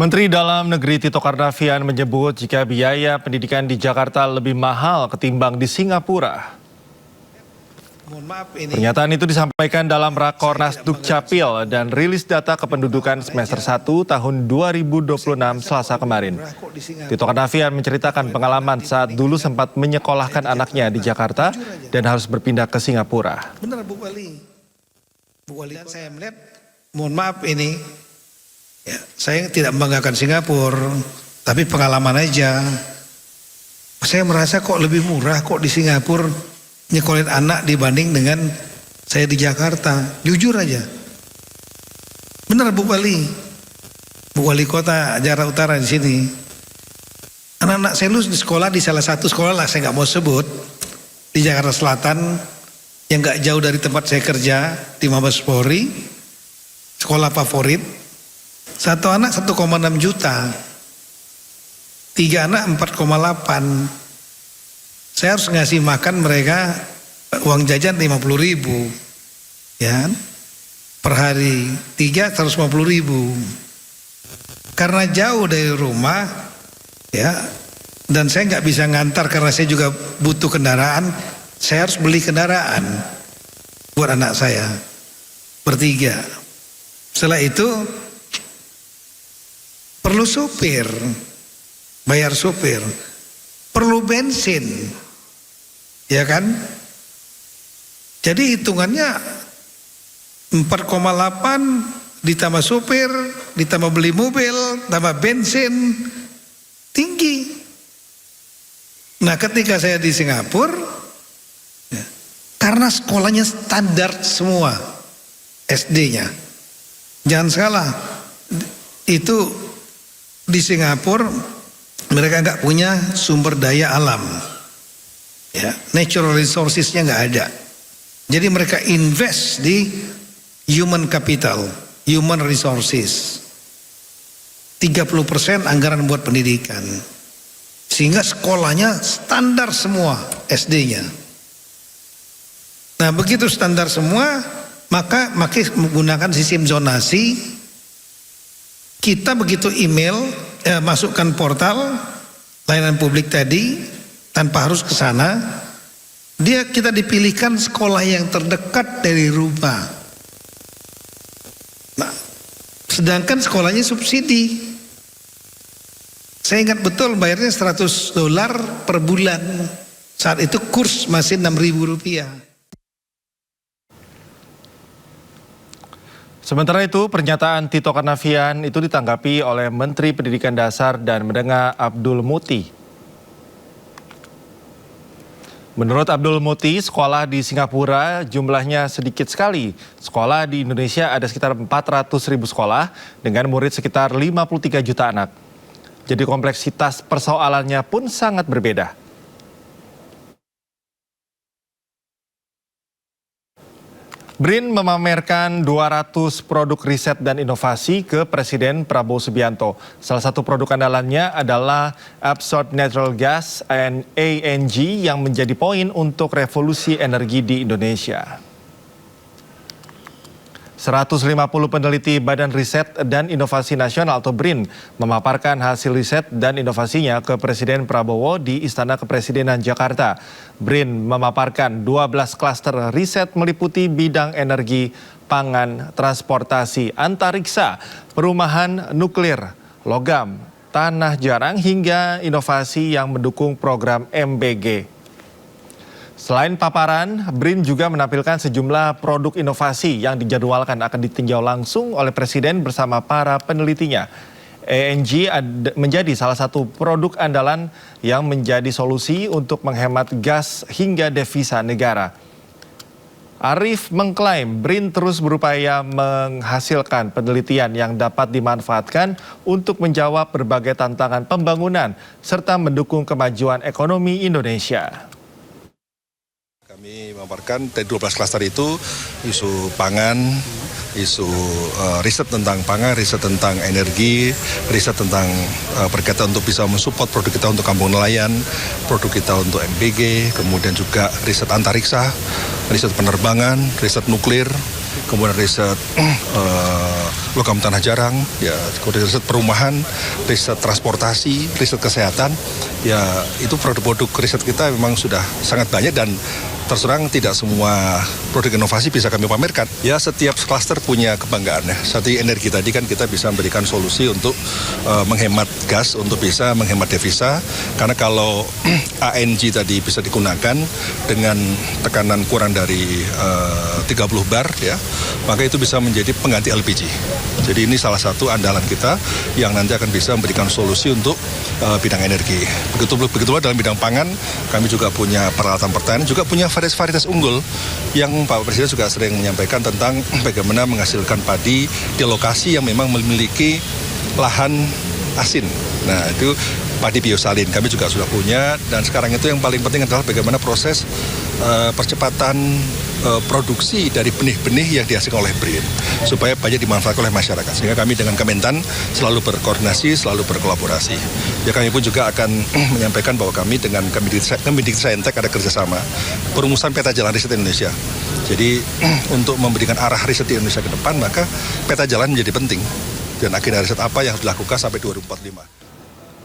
Menteri Dalam Negeri Tito Karnavian menyebut jika biaya pendidikan di Jakarta lebih mahal ketimbang di Singapura. Pernyataan itu disampaikan dalam Rakornas Dukcapil dan rilis data kependudukan semester 1 tahun 2026 Selasa kemarin. Tito Karnavian menceritakan pengalaman saat dulu sempat menyekolahkan anaknya di Jakarta dan harus berpindah ke Singapura. Benar Bu Wali. Bu Wali, saya melihat, mohon maaf ini, ya, saya tidak membanggakan Singapura, tapi pengalaman aja. Saya merasa kok lebih murah kok di Singapura nyekolahin anak dibanding dengan saya di Jakarta. Jujur aja. Benar Bu Wali. Bu Wali Kota Jakarta Utara di sini. Anak-anak saya di sekolah di salah satu sekolah lah, saya nggak mau sebut, di Jakarta Selatan yang nggak jauh dari tempat saya kerja di Mabes Polri, sekolah favorit. Satu anak 1,6 juta, 3 anak 4,8. Saya harus ngasih makan mereka uang jajan 50.000, ya, per hari. 3 150.000. Karena jauh dari rumah, ya, dan saya nggak bisa ngantar karena saya juga butuh kendaraan. Saya harus beli kendaraan buat anak saya bertiga. Setelah itu perlu supir, bayar supir, perlu bensin, ya kan? Jadi hitungannya 4,8 ditambah supir, ditambah beli mobil, tambah bensin, tinggi. Nah, ketika saya di Singapura, ya, karena sekolahnya standar semua, SD-nya, jangan salah, itu di Singapura mereka nggak punya sumber daya alam, ya, natural resources-nya nggak ada. Jadi mereka invest di human capital, human resources. 30% anggaran buat pendidikan, sehingga sekolahnya standar semua SD-nya. Nah, begitu standar semua, maka menggunakan sistem zonasi. Kita begitu email, masukkan portal layanan publik tadi tanpa harus ke sana, kita dipilihkan sekolah yang terdekat dari rumah. Nah, sedangkan sekolahnya subsidi. Saya ingat betul bayarnya $100 per bulan. Saat itu kurs masih Rp6.000. Sementara itu, pernyataan Tito Karnavian itu ditanggapi oleh Menteri Pendidikan Dasar dan Menengah Abdul Muti. Menurut Abdul Muti, sekolah di Singapura jumlahnya sedikit sekali. Sekolah di Indonesia ada sekitar 400.000 sekolah dengan murid sekitar 53 juta anak. Jadi kompleksitas persoalannya pun sangat berbeda. BRIN memamerkan 200 produk riset dan inovasi ke Presiden Prabowo Subianto. Salah satu produk andalannya adalah Absorbed Natural Gas (ANG) yang menjadi poin untuk revolusi energi di Indonesia. 150 peneliti Badan Riset dan Inovasi Nasional atau BRIN memaparkan hasil riset dan inovasinya ke Presiden Prabowo di Istana Kepresidenan Jakarta. BRIN memaparkan 12 klaster riset meliputi bidang energi, pangan, transportasi, antariksa, perumahan, nuklir, logam, tanah jarang hingga inovasi yang mendukung program MBG. Selain paparan, BRIN juga menampilkan sejumlah produk inovasi yang dijadwalkan akan ditinjau langsung oleh Presiden bersama para penelitinya. ANG menjadi salah satu produk andalan yang menjadi solusi untuk menghemat gas hingga devisa negara. Arief mengklaim BRIN terus berupaya menghasilkan penelitian yang dapat dimanfaatkan untuk menjawab berbagai tantangan pembangunan serta mendukung kemajuan ekonomi Indonesia. Kami memaparkan dari 12 klaster itu isu pangan, isu riset tentang pangan, riset tentang energi, riset tentang berkaitan untuk bisa mensupport produk kita untuk kampung nelayan, produk kita untuk MBG, kemudian juga riset antariksa, riset penerbangan, riset nuklir, kemudian riset logam tanah jarang, ya riset perumahan, riset transportasi, riset kesehatan, ya itu produk-produk riset kita memang sudah sangat banyak dan terus terang tidak semua produk inovasi bisa kami pamerkan. Ya setiap klaster punya kebanggaannya. Seperti energi tadi kan kita bisa memberikan solusi untuk menghemat gas, untuk bisa menghemat devisa. Karena kalau ANG tadi bisa digunakan dengan tekanan kurang dari 30 bar ya, maka itu bisa menjadi pengganti LPG. Jadi ini salah satu andalan kita yang nanti akan bisa memberikan solusi untuk bidang energi. Begitulah dalam bidang pangan, kami juga punya peralatan pertanian, juga punya varietas unggul yang Pak Presiden juga sering menyampaikan tentang bagaimana menghasilkan padi di lokasi yang memang memiliki lahan asin. Nah itu padi biosalin kami juga sudah punya, dan sekarang itu yang paling penting adalah bagaimana proses percepatan produksi dari benih-benih yang dihasilkan oleh BRIN supaya banyak dimanfaatkan oleh masyarakat, sehingga kami dengan Kementan selalu berkoordinasi, selalu berkolaborasi. Ya kami pun juga akan menyampaikan bahwa kami dengan Kemendikbudristek ada kerjasama perumusan peta jalan riset Indonesia. Jadi untuk memberikan arah riset di Indonesia ke depan, maka peta jalan menjadi penting dan agenda riset apa yang harus dilakukan sampai 2045.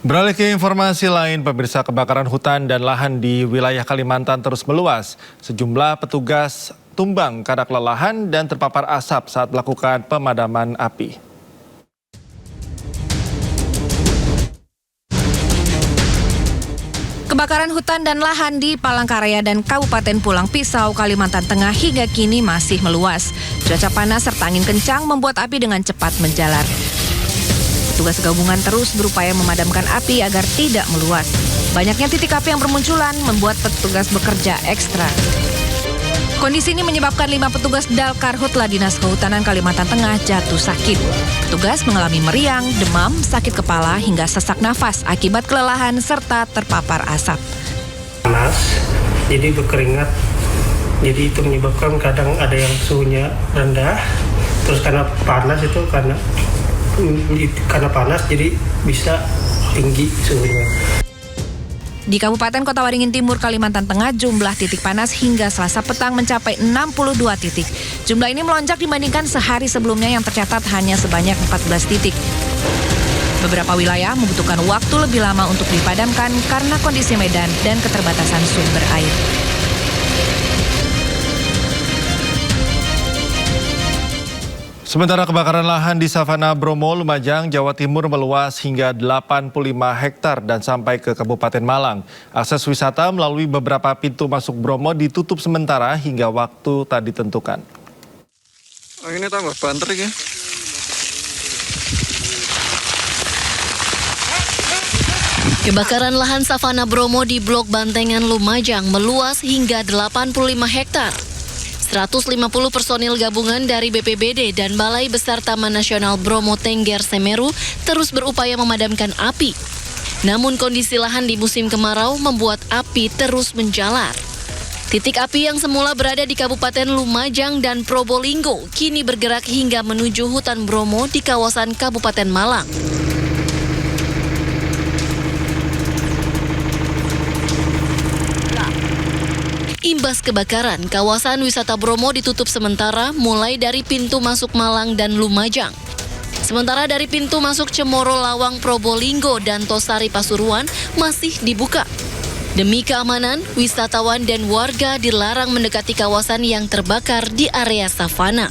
Beralih ke informasi lain, pemirsa, kebakaran hutan dan lahan di wilayah Kalimantan terus meluas. Sejumlah petugas tumbang karena kelelahan dan terpapar asap saat melakukan pemadaman api. Kebakaran hutan dan lahan di Palangkaraya dan Kabupaten Pulang Pisau, Kalimantan Tengah hingga kini masih meluas. Cuaca panas serta angin kencang membuat api dengan cepat menjalar. Petugas gabungan terus berupaya memadamkan api agar tidak meluas. Banyaknya titik api yang bermunculan membuat petugas bekerja ekstra. Kondisi ini menyebabkan 5 petugas Dalkarhutla Dinas Kehutanan Kalimantan Tengah jatuh sakit. Petugas mengalami meriang, demam, sakit kepala hingga sesak nafas akibat kelelahan serta terpapar asap. Panas, jadi berkeringat. Jadi itu menyebabkan kadang ada yang suhunya rendah. Terus karena panas itu karena panas jadi bisa tinggi suhunya. Di Kabupaten Kota Waringin Timur, Kalimantan Tengah, jumlah titik panas hingga Selasa petang mencapai 62 titik. Jumlah ini melonjak dibandingkan sehari sebelumnya yang tercatat hanya sebanyak 14 titik. Beberapa wilayah membutuhkan waktu lebih lama untuk dipadamkan karena kondisi medan dan keterbatasan sumber air. Sementara kebakaran lahan di Savana Bromo, Lumajang, Jawa Timur meluas hingga 85 hektar dan sampai ke Kabupaten Malang. Akses wisata melalui beberapa pintu masuk Bromo ditutup sementara hingga waktu tak ditentukan. Oh, ini tambah banter ya. Kebakaran lahan Savana Bromo di Blok Bantengan, Lumajang meluas hingga 85 hektar. 150 personil gabungan dari BPBD dan Balai Besar Taman Nasional Bromo Tengger Semeru terus berupaya memadamkan api. Namun kondisi lahan di musim kemarau membuat api terus menjalar. Titik api yang semula berada di Kabupaten Lumajang dan Probolinggo kini bergerak hingga menuju hutan Bromo di kawasan Kabupaten Malang. Imbas kebakaran, kawasan wisata Bromo ditutup sementara mulai dari pintu masuk Malang dan Lumajang. Sementara dari pintu masuk Cemoro, Lawang, Probolinggo, dan Tosari Pasuruan masih dibuka. Demi keamanan, wisatawan dan warga dilarang mendekati kawasan yang terbakar di area savana.